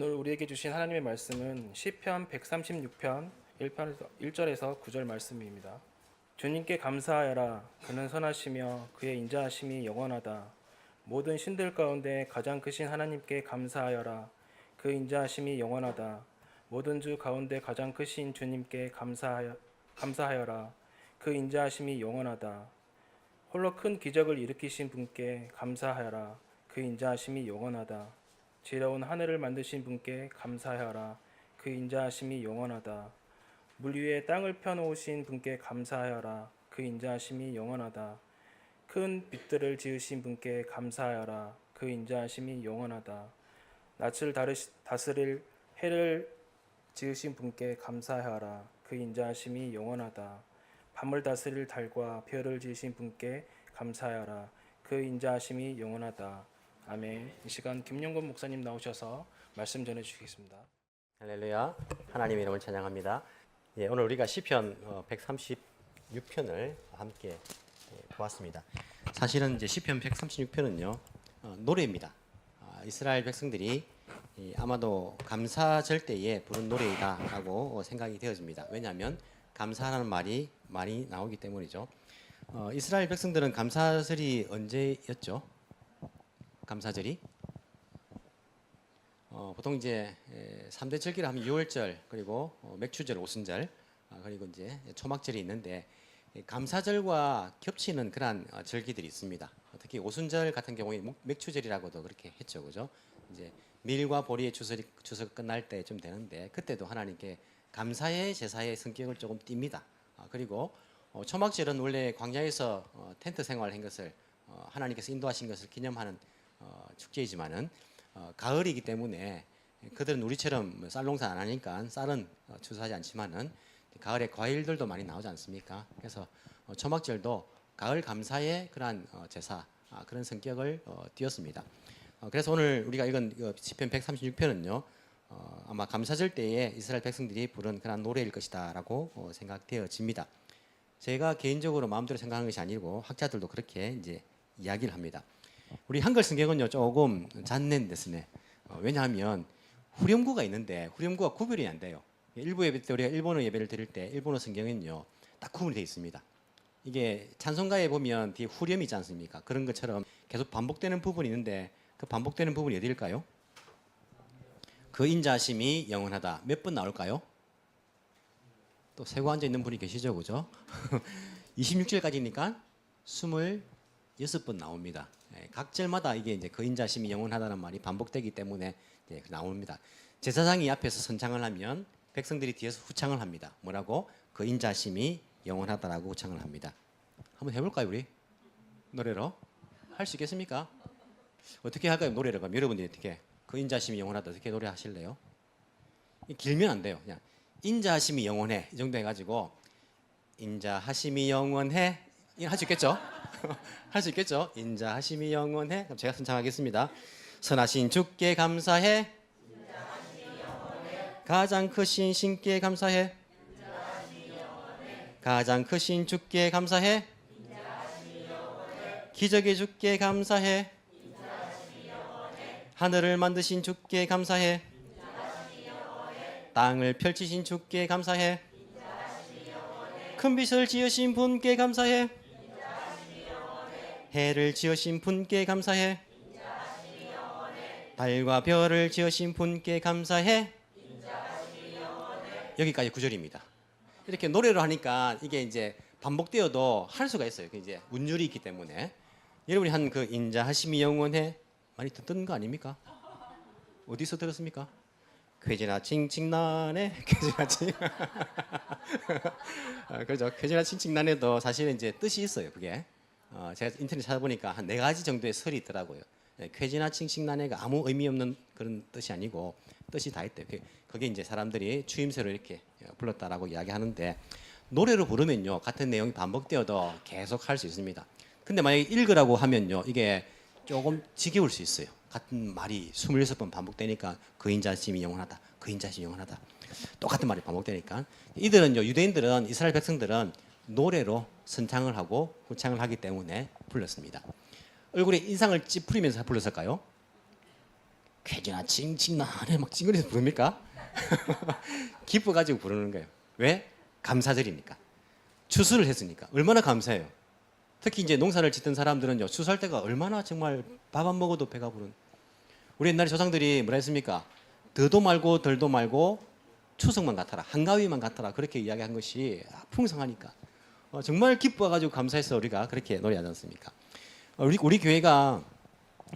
오늘 우리에게 주신 하나님의 말씀은 시편 136편 1절에서 9절 말씀입니다. 주님께 감사하여라. 그는 선하시며 그의 인자하심이 영원하다. 모든 신들 가운데 가장 크신 하나님께 감사하여라. 그 인자하심이 영원하다. 모든 주 가운데 가장 크신 주님께 감사하여라. 그 인자하심이 영원하다. 홀로 큰 기적을 일으키신 분께 감사하여라. 그 인자하심이 영원하다. 지혜로운 하늘을 만드신 분께 감사하여라. 그 인자하심이 영원하다. 물 위에 땅을 펴놓으신 분께 감사하여라. 그 인자하심이 영원하다. 큰 빛들을 지으신 분께 감사하여라. 그 인자하심이 영원하다. 낯을 다스릴 해를 지으신 분께 감사하여라. 그 인자하심이 영원하다. 밤을 다스릴 달과 별을 지으신 분께 감사하여라. 그 인자하심이 영원하다. 아멘. 이 시간 김영건 목사님 나오셔서 말씀 전해 주시겠습니다. 할렐루야. 하나님의 이름을 찬양합니다. 오늘 우리가 시편 136편을 함께 보았습니다. 사실은 이제 시편 136편은요 노래입니다. 이스라엘 백성들이 아마도 감사절 때에 부른 노래이다라고 생각이 되어집니다. 왜냐하면 감사하는 말이 많이 나오기 때문이죠. 이스라엘 백성들은 감사절이 언제였죠? 감사절이 보통 이제 3대 절기를 하면 유월절, 그리고 맥추절, 오순절, 그리고 이제 초막절이 있는데 감사절과 겹치는 그러한 절기들이 있습니다. 특히 오순절 같은 경우에 맥추절이라고도 그렇게 했죠, 그죠? 이제 밀과 보리의 추석이 끝날 때쯤 되는데 그때도 하나님께 감사의 제사의 성격을 조금 띱니다. 그리고 초막절은 원래 광야에서 텐트 생활한 것을 하나님께서 인도하신 것을 기념하는 축제이지만은 가을이기 때문에 그들은 우리처럼 쌀 농사 안 하니까 쌀은 추수하지 않지만은 가을에 과일들도 많이 나오지 않습니까? 그래서 초막절도 가을 감사의 그러한 제사 그런 성격을 띄었습니다. 그래서 오늘 우리가 읽은 시편 136편은요 아마 감사절 때에 이스라엘 백성들이 부른 그런 노래일 것이다라고 생각되어집니다. 제가 개인적으로 마음대로 생각하는 것이 아니고 학자들도 그렇게 이제 이야기를 합니다. 우리 한글 성경은요 조금 잔넨 데스네. 왜냐하면 후렴구가 있는데 후렴구가 구별이 안 돼요. 일부 예배 때 우리가 일본어 예배를 드릴 때 일본어 성경은요 딱 구분이 되어 있습니다. 이게 찬송가에 보면 뒤에 후렴이 있지 않습니까? 그런 것처럼 계속 반복되는 부분이 있는데 그 반복되는 부분이 어디일까요? 그 인자심이 영원하다. 몇 번 나올까요? 또 세고 앉아 있는 분이 계시죠, 그죠? 26절까지니까 26번 나옵니다. 각 절마다 이게 이제 그 인자심이 영원하다는 말이 반복되기 때문에 이제 나옵니다. 제사장이 앞에서 선창을 하면 백성들이 뒤에서 후창을 합니다. 뭐라고? 그 인자심이 영원하다라고 후창을 합니다. 한번 해볼까요, 우리? 노래로? 할 수 있겠습니까? 어떻게 할까요, 노래를? 그럼 여러분들이 어떻게? 그 인자심이 영원하다 어떻게 노래하실래요? 길면 안 돼요. 그냥 인자하심이 영원해 이 정도 해가지고 인자하심이 영원해 할 수 있겠죠? 할 수 있겠죠? 인자하심이 영원해. 그럼 제가 선창하겠습니다. 선하신 주께 감사해. 가장 크신 신께 감사해. 가장 크신 주께 감사해. 기적의 주께 감사해. 하늘을 만드신 주께 감사해. 땅을 펼치신 주께 감사해. 큰 빛을 지으신 분께 감사해. 해를 지으신 분께 감사해. 달과 별을 지으신 분께 감사해. 여기까지 9절입니다. 이렇게 노래로 하니까 이게 이제 반복되어도 할 수가 있어요. 이제 운율이 있기 때문에 여러분이 한 그 인자하심이 영원해 많이 듣던 거 아닙니까? 어디서 들었습니까? 쾌지나 칭칭나네, 쾌지나 칭. 그렇죠. 쾌지나 칭칭나네도 사실은 이제 뜻이 있어요. 그게 제가 인터넷 찾아보니까 한 4가지 정도의 설이 있더라고요. 쾌지나 칭칭나네가 아무 의미 없는 그런 뜻이 아니고 뜻이 다 있대요. 그게 이제 사람들이 추임새로 이렇게 불렀다라고 이야기하는데 노래로 부르면요 같은 내용이 반복되어도 계속 할 수 있습니다. 근데 만약에 읽으라고 하면요 이게 조금 지겨울 수 있어요. 같은 말이 26번 반복되니까 그 인자심이 영원하다. 그 인자심이 영원하다. 똑같은 말이 반복되니까 이들은요 유대인들은 이스라엘 백성들은 노래로 선창을 하고 후창을 하기 때문에 불렀습니다. 얼굴에 인상을 찌푸리면서 불렀을까요? 쾌지나 찡찡나네 막 찡그려서 부릅니까? 기뻐가지고 부르는 거예요. 왜? 감사절이니까. 추수를 했으니까. 얼마나 감사해요. 특히 이제 농사를 짓던 사람들은요, 추수할 때가 얼마나 정말 밥 안 먹어도 배가 부른. 우리 옛날에 조상들이 뭐라 했습니까? 더도 말고 덜도 말고 추석만 같아라, 한가위만 같아라, 그렇게 이야기한 것이 풍성하니까 정말 기뻐가지고 감사해서 우리가 그렇게 노래하지 않습니까? 우리 교회가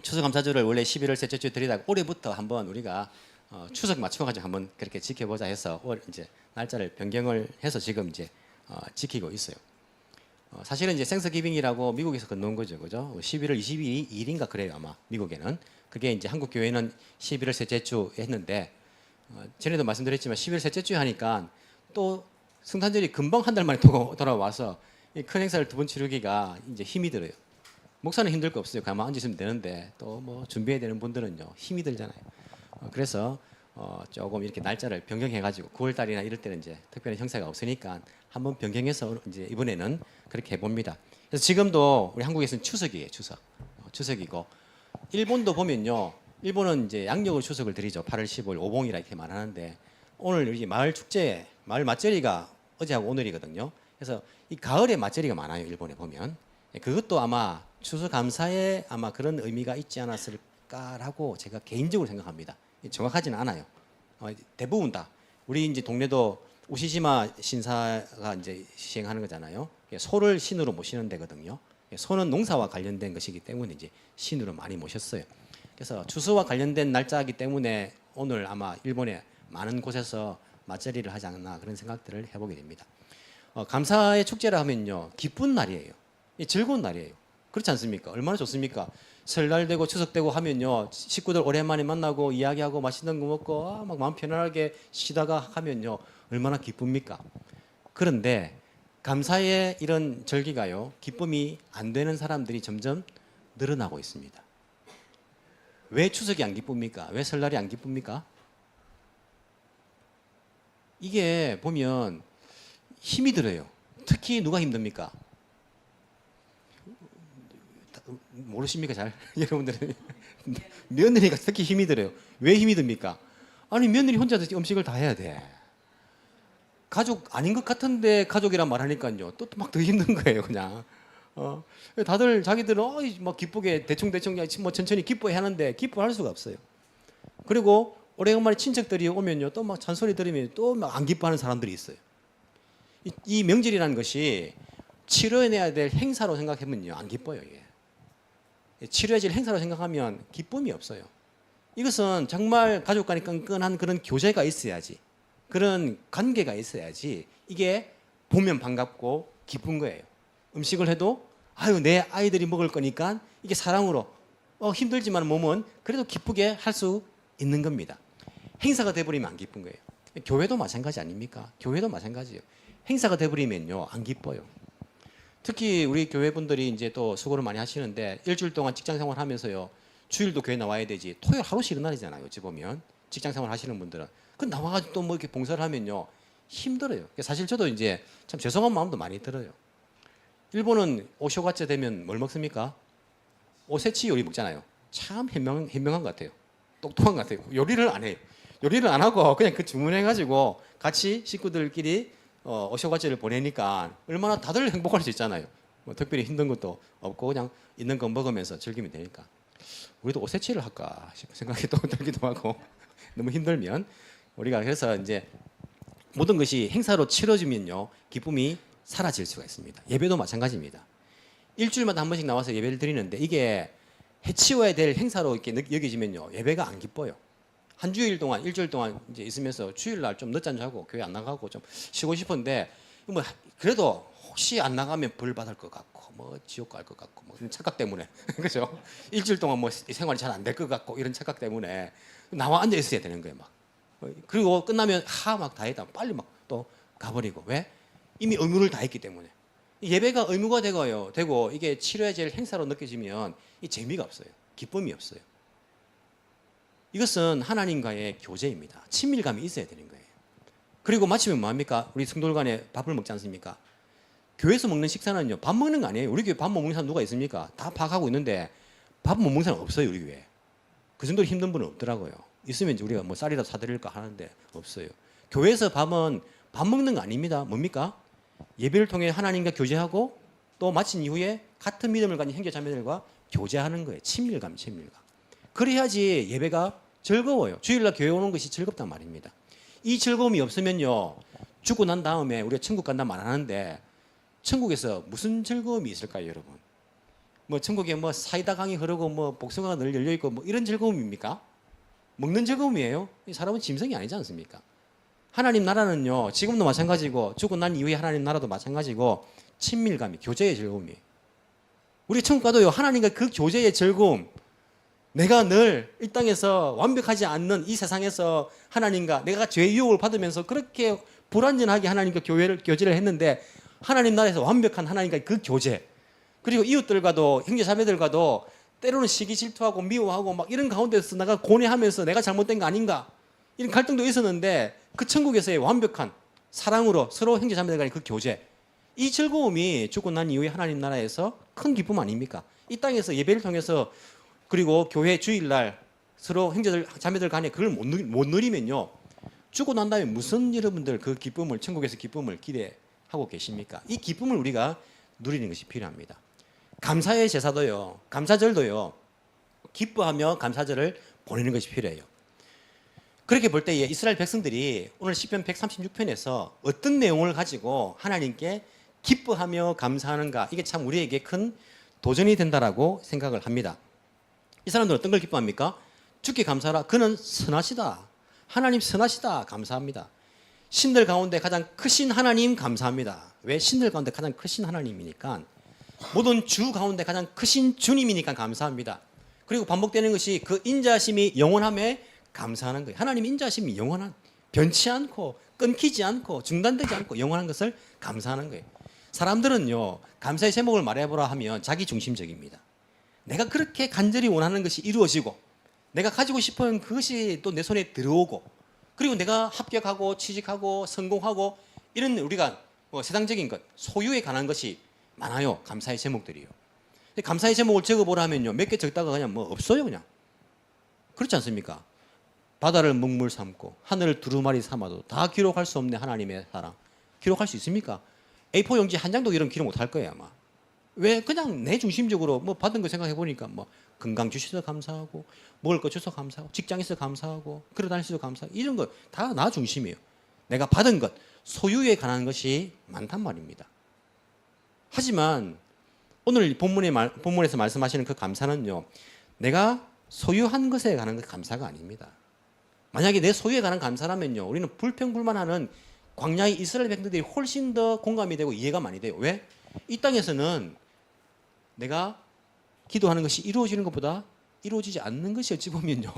추수감사절을 원래 11월 셋째 주에 드리다가 올해부터 한번 우리가 추석 맞춰가지고 한번 그렇게 지켜보자 해서 이제 날짜를 변경을 해서 지금 이제 지키고 있어요. 사실은 이제 생서기빙이라고 미국에서 건너온 거죠, 그죠? 11월 22일인가 그래요 아마 미국에는. 그게 이제 한국 교회는 11월 셋째 주 했는데 전에도 말씀드렸지만 11월 셋째 주에 하니까 또 성탄절이 금방 한 달 만에 돌아와서 이 큰 행사를 두 번 치르기가 이제 힘이 들어요. 목사는 힘들 거 없어요. 가만 앉아 있으면 되는데 또 뭐 준비해야 되는 분들은요 힘이 들잖아요. 그래서 조금 이렇게 날짜를 변경해가지고 9월 달이나 이럴 때는 이제 특별한 형사가 없으니까 한번 변경해서 이제 이번에는 그렇게 해봅니다. 그래서 지금도 우리 한국에서는 추석이에요. 추석이고 일본도 보면요. 일본은 이제 양력으로 추석을 드리죠. 8월 15일 오봉이라 이렇게 말하는데 오늘 우리 마을 축제, 마을 맞절이가 어제하고 오늘이거든요. 그래서 이 가을에 맞절이가 많아요. 일본에 보면. 그것도 아마 추수감사에 아마 그런 의미가 있지 않았을까라고 제가 개인적으로 생각합니다. 정확하지는 않아요. 대부분 다 우리 이제 동네도 우시시마 신사가 이제 시행하는 거잖아요. 소를 신으로 모시는 데거든요. 소는 농사와 관련된 것이기 때문에 이제 신으로 많이 모셨어요. 그래서 추수와 관련된 날짜이기 때문에 오늘 아마 일본의 많은 곳에서 맞절이를 하지 않나 그런 생각들을 해보게 됩니다. 감사의 축제라 하면요 기쁜 날이에요. 즐거운 날이에요. 그렇지 않습니까? 얼마나 좋습니까? 설날 되고 추석 되고 하면요 식구들 오랜만에 만나고 이야기하고 맛있는 거 먹고 막 마음 편안하게 쉬다가 하면요 얼마나 기쁩니까? 그런데 감사의 이런 절기가요 기쁨이 안 되는 사람들이 점점 늘어나고 있습니다. 왜 추석이 안 기쁩니까? 왜 설날이 안 기쁩니까? 이게 보면 힘이 들어요. 특히 누가 힘듭니까? 모르십니까 잘? 여러분들은 며느리가 특히 힘이 들어요. 왜 힘이 듭니까? 아니 며느리 혼자 음식을 다 해야 돼. 가족 아닌 것 같은데 가족이란 말하니까요 또 막 더 힘든 거예요 그냥. 다들 자기들은 막 기쁘게 대충 뭐 천천히 기뻐해 하는데 기뻐할 수가 없어요. 그리고 오래간만에 친척들이 오면요 또 막 잔소리 들으면 또 막 안 기뻐하는 사람들이 있어요. 이 명절이라는 것이 치러내야 될 행사로 생각하면요 안 기뻐요 이게. 치러질 행사로 생각하면 기쁨이 없어요. 이것은 정말 가족 간에 끈끈한 그런 교제가 있어야지, 그런 관계가 있어야지 이게 보면 반갑고 기쁜 거예요. 음식을 해도 아유 내 아이들이 먹을 거니까 이게 사랑으로 힘들지만 몸은 그래도 기쁘게 할 수 있는 겁니다. 행사가 돼버리면 안 기쁜 거예요. 교회도 마찬가지 아닙니까? 교회도 마찬가지예요. 행사가 돼버리면요 안 기뻐요. 특히 우리 교회분들이 이제 또 수고를 많이 하시는데 일주일 동안 직장 생활하면서요 주일도 교회 나와야 되지 토요일 하루 쉬는 날이잖아요. 어찌 보면 직장 생활 하시는 분들은 그 나와가지고 또 뭐 이렇게 봉사를 하면요 힘들어요. 사실 저도 이제 참 죄송한 마음도 많이 들어요. 일본은 오쇼가째 되면 뭘 먹습니까? 오세치 요리 먹잖아요. 참 현명한 것 같아요. 똑똑한 것 같아요. 요리를 안 해요. 요리를 안 하고 그냥 그 주문해가지고 같이 식구들끼리 오쇼가째를 보내니까 얼마나 다들 행복할 수 있잖아요. 뭐 특별히 힘든 것도 없고 그냥 있는 거 먹으면서 즐기면 되니까. 우리도 오세치를 할까 싶은 생각이 또 들기도 하고 너무 힘들면 우리가 그래서 이제 모든 것이 행사로 치러지면요 기쁨이 사라질 수가 있습니다. 예배도 마찬가지입니다. 일주일마다 한 번씩 나와서 예배를 드리는데 이게 해치워야 될 행사로 이렇게 여겨지면요 예배가 안 기뻐요. 한 주일 동안 일주일 동안 이제 있으면서 주일날 좀 늦잠 자고 교회 안 나가고 좀 쉬고 싶은데 뭐 그래도 혹시 안 나가면 벌 받을 것 같고 뭐 지옥 갈 것 같고 뭐 이런 착각 때문에 그죠? 일주일 동안 뭐 생활이 잘 안 될 것 같고 이런 착각 때문에 나와 앉아 있어야 되는 거예요 막. 그리고 끝나면 막 다 했다 빨리 막 또 가버리고 왜? 이미 의무를 다 했기 때문에. 예배가 의무가 되고 이게 치러야 될 행사로 느껴지면 이 재미가 없어요. 기쁨이 없어요. 이것은 하나님과의 교제입니다. 친밀감이 있어야 되는 거예요. 그리고 마치면 뭐합니까? 우리 성도들 간에 밥을 먹지 않습니까? 교회에서 먹는 식사는요 밥 먹는 거 아니에요. 우리 교회 밥 먹는 사람 누가 있습니까? 다 파악하고 있는데 밥 못 먹는 사람 없어요 우리 교회에. 그 정도로 힘든 분은 없더라고요. 있으면 이제 우리가 뭐 쌀이라도 사드릴까 하는데 없어요. 교회에서 밥은 밥 먹는 거 아닙니다. 뭡니까? 예배를 통해 하나님과 교제하고 또 마친 이후에 같은 믿음을 가진 형제 자매들과 교제하는 거예요. 친밀감, 친밀감. 그래야지 예배가 즐거워요. 주일날 교회 오는 것이 즐겁단 말입니다. 이 즐거움이 없으면요, 죽고 난 다음에 우리가 천국 간다 말 하는데 천국에서 무슨 즐거움이 있을까요, 여러분? 뭐 천국에 뭐 사이다 강이 흐르고 뭐 복숭아가 늘 열려 있고 뭐 이런 즐거움입니까? 먹는 즐거움이에요. 이 사람은 짐승이 아니지 않습니까? 하나님 나라는요, 지금도 마찬가지고 죽고 난 이후에 하나님 나라도 마찬가지고 친밀감이, 교제의 즐거움이에요. 우리 천국 가도요, 하나님과 그 교제의 즐거움, 내가 늘 이 땅에서 완벽하지 않는 이 세상에서 하나님과 내가 죄의 유혹을 받으면서 그렇게 불완전하게 하나님과 교제를 했는데 하나님 나라에서 완벽한 하나님과 그 교제, 그리고 이웃들과도 형제 자매들과도 때로는 시기 질투하고 미워하고 막 이런 가운데서 내가 고뇌하면서 내가 잘못된 거 아닌가 이런 갈등도 있었는데 그 천국에서의 완벽한 사랑으로 서로 형제 자매들 간의 그 교제, 이 즐거움이 죽고 난 이후에 하나님 나라에서 큰 기쁨 아닙니까? 이 땅에서 예배를 통해서 그리고 교회 주일날 서로 형제들 자매들 간에 그걸 못 누리면요, 죽고 난 다음에 무슨 여러분들 그 기쁨을, 천국에서 기쁨을 기대하고 계십니까? 이 기쁨을 우리가 누리는 것이 필요합니다. 감사의 제사도요, 감사절도요, 기뻐하며 감사절을 보내는 것이 필요해요. 그렇게 볼 때에 이스라엘 백성들이 오늘 시편 136편에서 어떤 내용을 가지고 하나님께 기뻐하며 감사하는가, 이게 참 우리에게 큰 도전이 된다라고 생각을 합니다. 이 사람들은 어떤 걸 기뻐합니까? 주께 감사하라, 그는 선하시다, 하나님 선하시다, 감사합니다. 신들 가운데 가장 크신 하나님 감사합니다. 왜? 신들 가운데 가장 크신 하나님이니까, 모든 주 가운데 가장 크신 주님이니까 감사합니다. 그리고 반복되는 것이 그 인자하심이 영원함에 감사하는 거예요. 하나님 인자하심이 영원한, 변치 않고 끊기지 않고 중단되지 않고 영원한 것을 감사하는 거예요. 사람들은요, 감사의 제목을 말해보라 하면 자기 중심적입니다. 내가 그렇게 간절히 원하는 것이 이루어지고 내가 가지고 싶은 그것이 또 내 손에 들어오고 그리고 내가 합격하고 취직하고 성공하고 이런 우리가 뭐 세상적인 것, 소유에 관한 것이 많아요. 감사의 제목들이요. 감사의 제목을 적어보라면요, 몇 개 적다가 그냥 뭐 없어요. 그냥 그렇지 않습니까? 바다를 먹물 삼고 하늘을 두루마리 삼아도 다 기록할 수 없는 하나님의 사랑, 기록할 수 있습니까? A4 용지 한 장도 이런 기록 못할 거예요 아마. 왜? 그냥 내 중심적으로 뭐 받은 거 생각해 보니까 뭐 건강 주셔서 감사하고 먹을 거 주셔서 감사하고 직장에서 감사하고 걸어 다니셔서 감사하고 이런 거 다 나 중심이에요. 내가 받은 것, 소유에 관한 것이 많단 말입니다. 하지만 오늘 본문에서 말씀하시는 그 감사는요, 내가 소유한 것에 관한 그 감사가 아닙니다. 만약에 내 소유에 관한 감사라면요, 우리는 불평불만하는 광야의 이스라엘 백성들이 훨씬 더 공감이 되고 이해가 많이 돼요. 왜? 이 땅에서는 내가 기도하는 것이 이루어지는 것보다 이루어지지 않는 것이 어찌 보면요,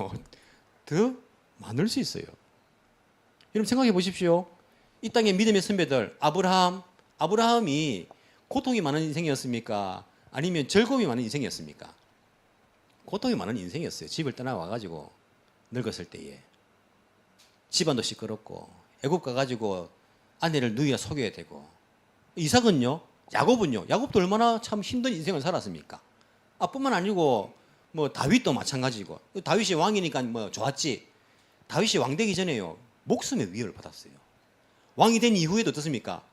더 많을 수 있어요. 여러분 생각해 보십시오. 이 땅의 믿음의 선배들, 아브라함이 고통이 많은 인생이었습니까? 아니면 즐거움이 많은 인생이었습니까? 고통이 많은 인생이었어요. 집을 떠나와가지고 늙었을 때에 집안도 시끄럽고 애굽 가가지고 아내를 누이가 속여야 되고, 이삭은요, 야곱도 얼마나 참 힘든 인생을 살았습니까? 뿐만 아니고 뭐 다윗도 마찬가지고, 다윗이 왕이니까 뭐 좋았지. 다윗이 왕 되기 전에요, 목숨의 위협을 받았어요. 왕이 된 이후에도 어떻습니까?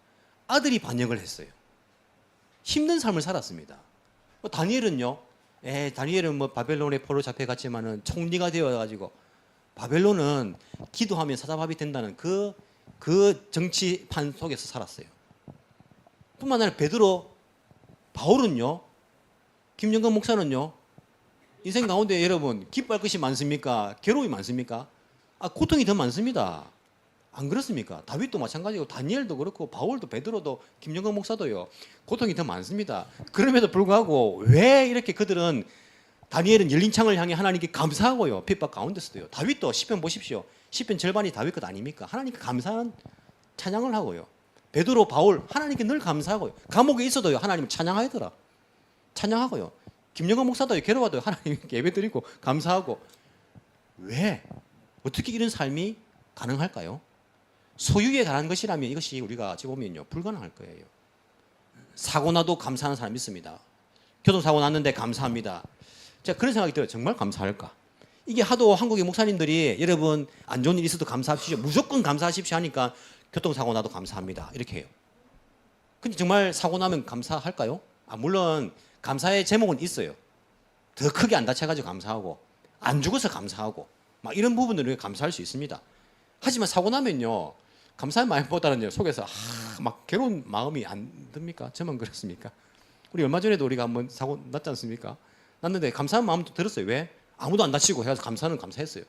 아들이 반역을 했어요. 힘든 삶을 살았습니다. 다니엘은요, 다니엘은 뭐 바벨론의 포로 잡혀갔지만은 총리가 되어가지고 바벨론은 기도하면 사자밥이 된다는 그 정치판 속에서 살았어요. 뿐만 아니라 베드로, 바울은요, 김정근 목사는요, 인생 가운데 여러분 기뻐할 것이 많습니까? 괴로움이 많습니까? 고통이 더 많습니다. 안 그렇습니까? 다윗도 마찬가지고 다니엘도 그렇고 바울도 베드로도 김정근 목사도요, 고통이 더 많습니다. 그럼에도 불구하고 왜 이렇게 그들은, 다니엘은 열린 창을 향해 하나님께 감사하고요, 핍박 가운데서도요. 다윗도 시편 보십시오. 시편 절반이 다윗 것 아닙니까? 하나님께 감사한 찬양을 하고요. 베드로, 바울 하나님께 늘 감사하고요. 감옥에 있어도요, 하나님을 찬양하더라. 찬양하고요. 김정근 목사도 괴로워도 하나님께 예배드리고 감사하고. 왜? 어떻게 이런 삶이 가능할까요? 소유에 관한 것이라면 이것이 우리가 어찌 보면요, 불가능할 거예요. 사고 나도 감사하는 사람이 있습니다. 교통사고 났는데 감사합니다. 제가 그런 생각이 들어요. 정말 감사할까? 이게 하도 한국의 목사님들이 여러분 안 좋은 일 있어도 감사하십시오. 무조건 감사하십시오 하니까 교통사고 나도 감사합니다. 이렇게 해요. 근데 정말 사고 나면 감사할까요? 물론 감사의 제목은 있어요. 더 크게 안 다쳐가지고 감사하고 안 죽어서 감사하고 막 이런 부분들을 감사할 수 있습니다. 하지만 사고 나면요. 감사의 마음보다는요. 속에서 막 괴로운 마음이 안 듭니까? 저만 그렇습니까? 우리 얼마 전에도 우리가 한번 사고 났지 않습니까? 났는데 감사한 마음도 들었어요. 왜? 아무도 안 다치고 해서 감사는 감사했어요.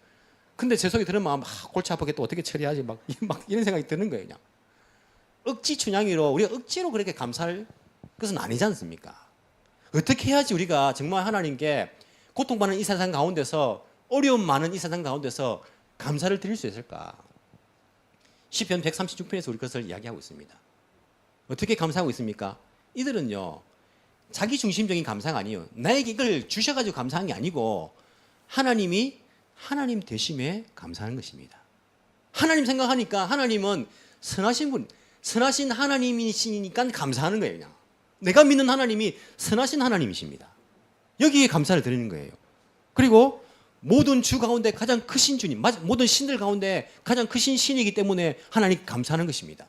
근데 제 속에 드는 마음 골치 아프게 또 어떻게 처리하지 막 이런 생각이 드는 거예요. 그냥 억지 춘향이로 우리가 억지로 그렇게 감사할 것은 아니지 않습니까? 어떻게 해야지 우리가 정말 하나님께 고통받는 이 세상 가운데서 어려움 많은 이 세상 가운데서 감사를 드릴 수 있을까? 시편 136편에서 우리 그것을 이야기하고 있습니다. 어떻게 감사하고 있습니까? 이들은요. 자기 중심적인 감사가 아니에요. 나에게 이걸 주셔가지고 감사한 게 아니고 하나님이 하나님 되심에 감사하는 것입니다. 하나님 생각하니까 하나님은 선하신 분, 선하신 하나님이시니까 감사하는 거예요. 그냥. 내가 믿는 하나님이 선하신 하나님이십니다. 여기에 감사를 드리는 거예요. 그리고 모든 주 가운데 가장 크신 주님, 모든 신들 가운데 가장 크신 신이기 때문에 하나님 감사하는 것입니다.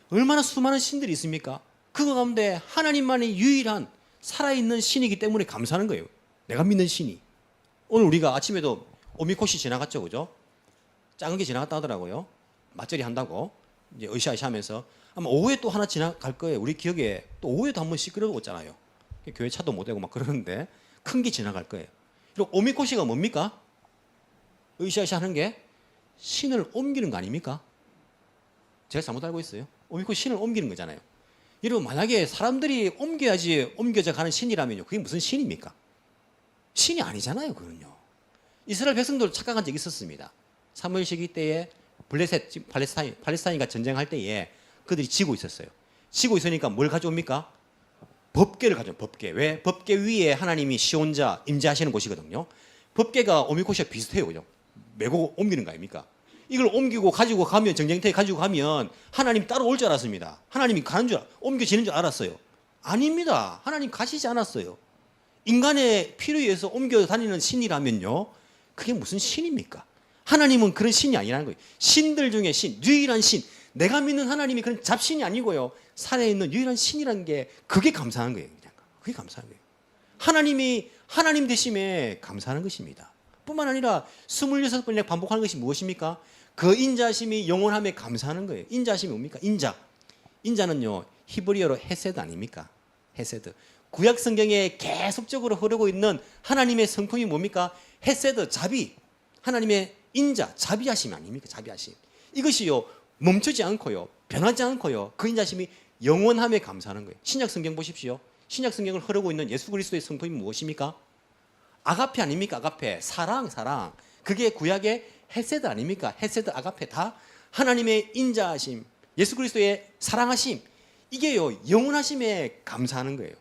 얼마나 수많은 신들이 있습니까? 그 가운데 하나님만이 유일한 살아있는 신이기 때문에 감사하는 거예요. 내가 믿는 신이. 오늘 우리가 아침에도 오미콧이 지나갔죠, 그죠? 작은 게 지나갔다 하더라고요. 맞절이 한다고 이제 으쌰으쌰 하면서 아마 오후에 또 하나 지나갈 거예요. 우리 기억에 또 오후에도 한번 시끄러웠잖아요. 교회 차도 못 되고 막 그러는데 큰 게 지나갈 거예요. 그리고 오미콧이가 뭡니까? 으쌰으쌰 하는 게 신을 옮기는 거 아닙니까? 제가 잘못 알고 있어요. 오미콧 신을 옮기는 거잖아요. 여러분 만약에 사람들이 옮겨야지 옮겨져 가는 신이라면요. 그게 무슨 신입니까? 신이 아니잖아요. 그건요. 이스라엘 백성들도 착각한 적이 있었습니다. 사무엘 시기 때에 블레셋, 팔레스타인과 전쟁할 때에 그들이 지고 있었어요. 지고 있으니까 뭘 가져옵니까? 법궤를 가져요. 법궤. 왜? 법궤 위에 하나님이 시온자 임재하시는 곳이거든요. 법궤가 오미콧이와 비슷해요. 그죠? 메고 옮기는 거 아닙니까? 이걸 옮기고 가지고 가면 정쟁터에 가지고 가면 하나님 따로 올 줄 알았습니다. 하나님이 가는 줄 옮겨지는 줄 알았어요. 아닙니다. 하나님 가시지 않았어요. 인간의 필요에 의해서 옮겨 다니는 신이라면요. 그게 무슨 신입니까? 하나님은 그런 신이 아니라는 거예요. 신들 중에 신, 유일한 신. 내가 믿는 하나님이 그런 잡신이 아니고요. 살아있는 유일한 신이라는 게 그게 감사한 거예요. 그냥. 그게 감사한 거예요. 하나님이 하나님 되심에 감사하는 것입니다. 뿐만 아니라 26번이나 반복하는 것이 무엇입니까? 그 인자심이 영원함에 감사하는 거예요. 인자심이 뭡니까? 인자. 인자는요. 히브리어로 헤세드 아닙니까? 헤세드. 구약 성경에 계속적으로 흐르고 있는 하나님의 성품이 뭡니까? 헤세드, 자비. 하나님의 인자, 자비하심 아닙니까? 자비하심. 이것이요. 멈추지 않고요. 변하지 않고요. 그 인자심이 영원함에 감사하는 거예요. 신약 성경 보십시오. 신약 성경을 흐르고 있는 예수 그리스도의 성품이 무엇입니까? 아가페 아닙니까? 아가페. 사랑, 사랑. 그게 구약의 헤세드 아닙니까? 헤세드, 아가페 다 하나님의 인자하심, 예수 그리스도의 사랑하심. 이게요. 영원하심에 감사하는 거예요.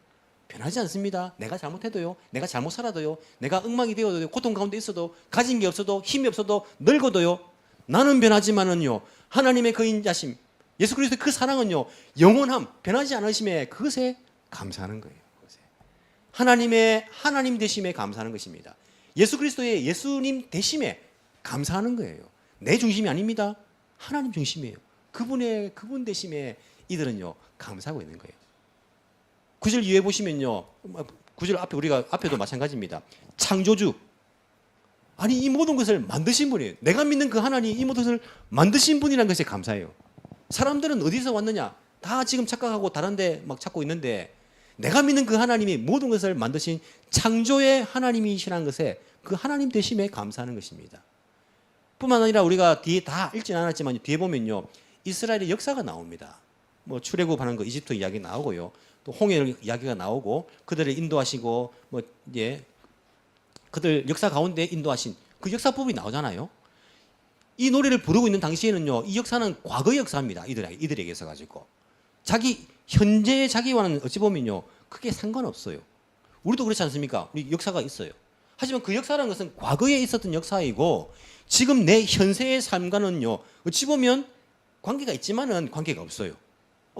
변하지 않습니다. 내가 잘못해도요. 내가 잘못 살아도요. 내가 엉망이 되어도요. 고통 가운데 있어도 가진 게 없어도 힘이 없어도 늙어도요. 나는 변하지만은요. 하나님의 그 인자심, 예수 그리스도의 그 사랑은요. 영원함, 변하지 않으심에 그것에 감사하는 거예요. 그것에. 하나님의 하나님 되심에 감사하는 것입니다. 예수 그리스도의 예수님 되심에 감사하는 거예요. 내 중심이 아닙니다. 하나님 중심이에요. 그분 되심에 이들은요. 감사하고 있는 거예요. 9절 이후에 보시면요. 9절 앞에 우리가 앞에도 마찬가지입니다. 창조주. 아니 이 모든 것을 만드신 분이에요. 내가 믿는 그 하나님 이 모든 것을 만드신 분이라는 것에 감사해요. 사람들은 어디서 왔느냐? 다 지금 착각하고 다른 데 막 찾고 있는데 내가 믿는 그 하나님이 모든 것을 만드신 창조의 하나님이시라는 것에 그 하나님 되심에 감사하는 것입니다. 뿐만 아니라 우리가 뒤에 다 읽지는 않았지만 뒤에 보면요. 이스라엘의 역사가 나옵니다. 뭐 출애굽하는 거 이집트 이야기 나오고요. 또 홍해 이야기가 나오고 그들을 인도하시고 뭐 예. 그들 역사 가운데 인도하신 그 역사 부분이 나오잖아요. 이 노래를 부르고 있는 당시에는요. 이 역사는 과거의 역사입니다. 이들에게서 가지고. 자기 현재의 자기와는 어찌 보면요. 크게 상관없어요. 우리도 그렇지 않습니까? 우리 역사가 있어요. 하지만 그 역사라는 것은 과거에 있었던 역사이고 지금 내 현세의 삶과는요. 어찌 보면 관계가 있지만은 관계가 없어요.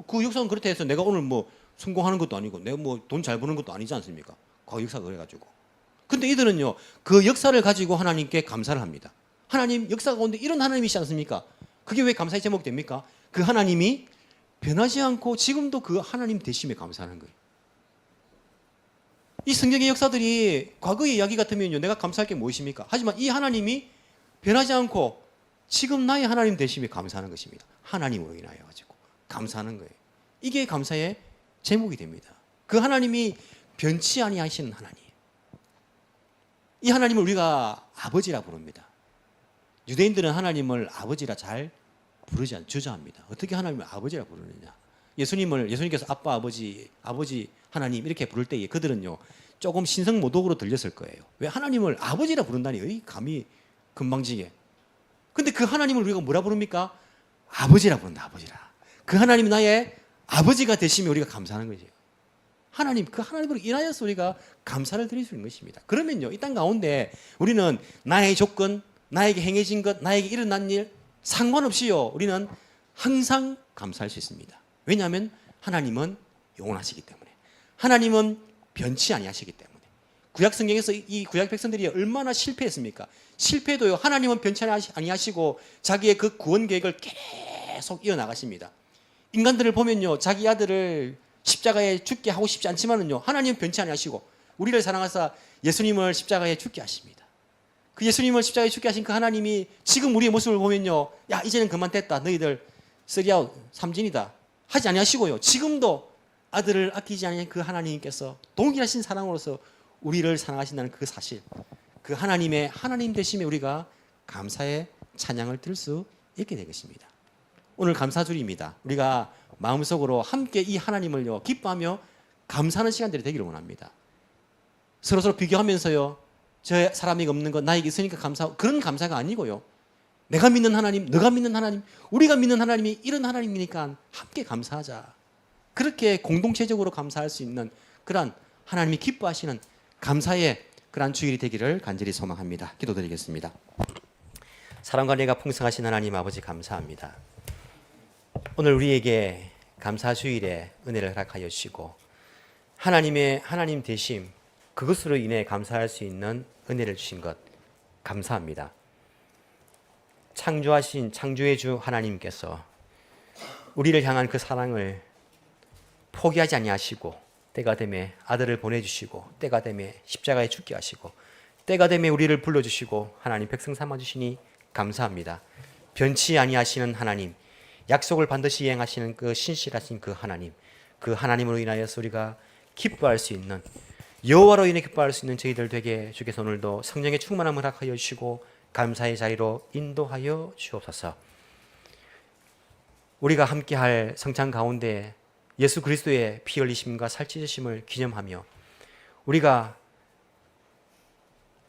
그 역사는 그렇다 해서 내가 오늘 뭐 성공하는 것도 아니고 내가 뭐 돈 잘 버는 것도 아니지 않습니까? 과거 역사가 그래가지고. 근데 이들은요, 그 역사를 가지고 하나님께 감사를 합니다. 하나님 역사 가운데 이런 하나님이시지 않습니까? 그게 왜 감사의 제목이 됩니까? 그 하나님이 변하지 않고 지금도 그 하나님 되심에 감사하는 거예요. 이 성경의 역사들이 과거의 이야기 같으면요, 내가 감사할 게 무엇입니까? 하지만 이 하나님이 변하지 않고 지금 나의 하나님 되심에 감사하는 것입니다. 하나님으로 인하여 가지고 감사하는 거예요. 이게 감사의 제목이 됩니다. 그 하나님이 변치 아니하시는 하나님. 이 하나님을 우리가 아버지라 부릅니다. 유대인들은 하나님을 아버지라 잘 부르지 않, 주저합니다. 어떻게 하나님을 아버지라 부르느냐? 예수님께서 아빠, 아버지 하나님 이렇게 부를 때에 그들은요 조금 신성모독으로 들렸을 거예요. 왜 하나님을 아버지라 부른다니? 감히 금방지게. 근데 그 하나님을 우리가 뭐라 부릅니까? 아버지라 부른다. 아버지라. 그 하나님이 나의 아버지가 되시면 우리가 감사하는 거죠. 하나님, 그 하나님으로 인하여서 우리가 감사를 드릴 수 있는 것입니다. 그러면요, 이 땅 가운데 우리는 나의 조건, 나에게 행해진 것, 나에게 일어난 일 상관없이요, 우리는 항상 감사할 수 있습니다. 왜냐하면 하나님은 영원하시기 때문에, 하나님은 변치 아니하시기 때문에. 구약 성경에서 이 구약 백성들이 얼마나 실패했습니까? 실패도요, 하나님은 변치 아니하시고 자기의 그 구원 계획을 계속 이어나가십니다. 인간들을 보면요, 자기 아들을 십자가에 죽게 하고 싶지 않지만은요, 하나님은 변치 아니하시고 우리를 사랑하사 예수님을 십자가에 죽게 하십니다. 그 예수님을 십자가에 죽게 하신 그 하나님이 지금 우리의 모습을 보면요, 야 이제는 그만 됐다, 너희들 3아웃 삼진이다 하지 아니하시고요, 지금도 아들을 아끼지 않은 그 하나님께서 동일하신 사랑으로서 우리를 사랑하신다는 그 사실, 그 하나님의 하나님 되심에 우리가 감사의 찬양을 들 수 있게 되겠습니다. 오늘 감사주일입니다. 우리가 마음속으로 함께 이 하나님을요 기뻐하며 감사하는 시간들이 되기를 원합니다. 서로 비교하면서요, 저 사람이 없는 것 나에게 있으니까 감사하고, 그런 감사가 아니고요, 내가 믿는 하나님, 너가 믿는 하나님, 우리가 믿는 하나님이 이런 하나님이니까 함께 감사하자. 그렇게 공동체적으로 감사할 수 있는 그러한 하나님이 기뻐하시는 감사의 그러한 주일이 되기를 간절히 소망합니다. 기도드리겠습니다. 사랑과 은혜가 풍성하신 하나님 아버지, 감사합니다. 오늘 우리에게 감사 주일에 은혜를 허락하여 주시고 하나님의 하나님 되심, 그것으로 인해 감사할 수 있는 은혜를 주신 것 감사합니다. 창조하신 창조의 주 하나님께서 우리를 향한 그 사랑을 포기하지 아니하시고 때가 되매 아들을 보내주시고 때가 되매 십자가에 죽게 하시고 때가 되매 우리를 불러주시고 하나님 백성 삼아주시니 감사합니다. 변치 아니하시는 하나님, 약속을 반드시 이행하시는 그 신실하신 그 하나님, 그 하나님으로 인하여서 우리가 기뻐할 수 있는, 여호와로 인해 기뻐할 수 있는 저희들 되게 주께서 오늘도 성령의 충만함을 허락하여 주시고 감사의 자리로 인도하여 주옵소서. 우리가 함께할 성찬 가운데 예수 그리스도의 피 흘리심과 살찌으심을 기념하며 우리가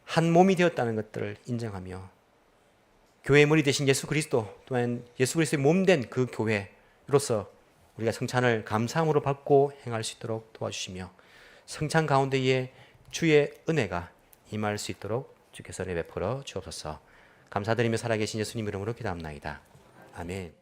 한 몸이 되었다는 것들을 인정하며 교회의 머리 되신 예수 그리스도 또한 예수 그리스도의 몸된 그 교회로서 우리가 성찬을 감사함으로 받고 행할 수 있도록 도와주시며 성찬 가운데에 주의 은혜가 임할 수 있도록 주께서 베풀어 주옵소서. 감사드리며 살아계신 예수님 이름으로 기도합나이다. 아멘.